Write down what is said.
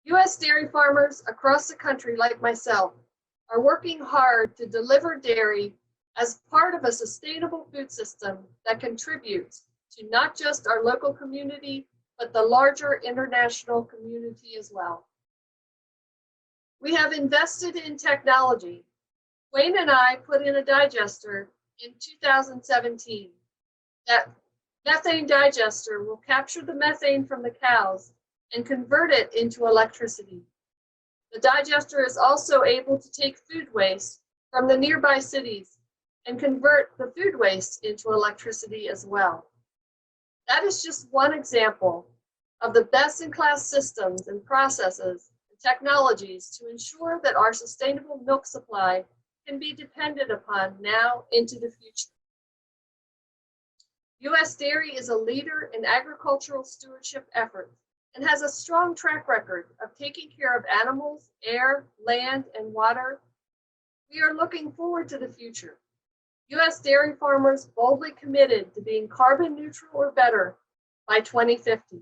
U.S. dairy farmers across the country, like myself, are working hard to deliver dairy as part of a sustainable food system that contributes to not just our local community, but the larger international community as well. We have invested in technology. Wayne and I put in a digester in 2017. That methane digester will capture the methane from the cows and convert it into electricity. The digester is also able to take food waste from the nearby cities and convert the food waste into electricity as well. That is just one example of the best-in-class systems and processes and technologies to ensure that our sustainable milk supply can be depended upon now into the future. U.S. Dairy is a leader in agricultural stewardship efforts and has a strong track record of taking care of animals, air, land, and water. We are looking forward to the future. U.S. dairy farmers boldly committed to being carbon neutral or better by 2050.